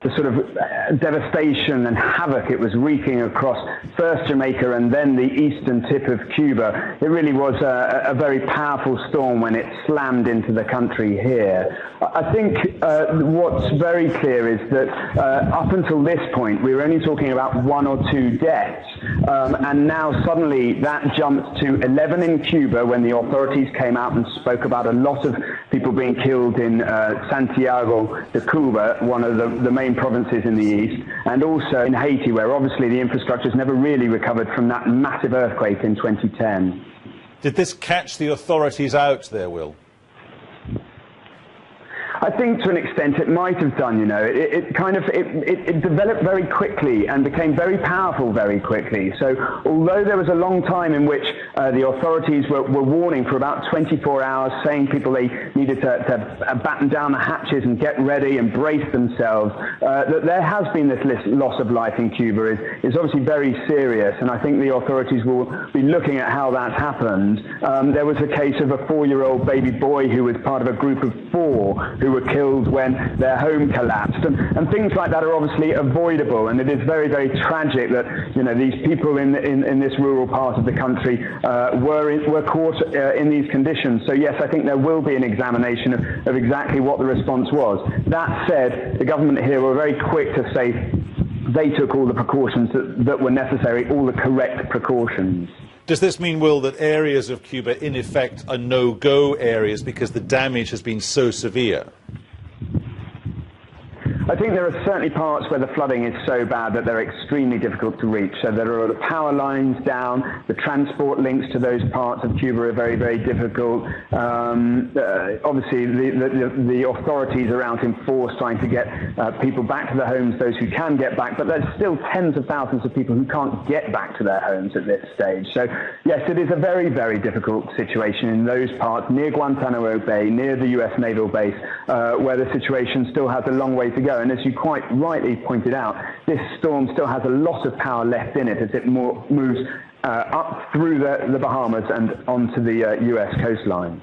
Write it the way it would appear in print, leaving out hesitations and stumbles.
the sort of devastation and havoc it was wreaking across first Jamaica and then the eastern tip of Cuba. It really was a very powerful storm when it slammed into the country here. I think what's very clear is that up until this point we were only talking about 1 or 2 deaths, and now suddenly that jumped to 11 in Cuba when the authorities came out and spoke about a lot of people being killed in Santiago de Cuba, one of the main provinces in the east, and also in Haiti, where obviously the infrastructure has never really recovered from that massive earthquake in 2010. Did this catch the authorities out there, Will? I think to an extent it might have done, you know. It developed very quickly and became very powerful very quickly. So although there was a long time in which the authorities were warning for about 24 hours, saying people they needed to batten down the hatches and get ready and brace themselves, that there has been this loss of life in Cuba is obviously very serious, and I think the authorities will be looking at how that's happened. There was a case of a 4-year-old baby boy who was part of a group of 4 who were killed when their home collapsed, and things like that are obviously avoidable, and it is very, very tragic that, you know, these people in this rural part of the country were caught in these conditions. So yes, I think there will be an examination of exactly what the response was. That said, the government here were very quick to say they took all the precautions that were necessary, all the correct precautions. Does this mean, Will, that areas of Cuba in effect are no-go areas because the damage has been so severe? I think there are certainly parts where the flooding is so bad that they're extremely difficult to reach. So there are the power lines down, the transport links to those parts of Cuba are very, very difficult. Obviously, the authorities are out in force trying to get people back to their homes, those who can get back, but there's still tens of thousands of people who can't get back to their homes at this stage. So yes, it is a very, very difficult situation in those parts near Guantanamo Bay, near the US naval base, where the situation still has a long way to go. And as you quite rightly pointed out, this storm still has a lot of power left in it as it moves up through the Bahamas and onto the US coastline.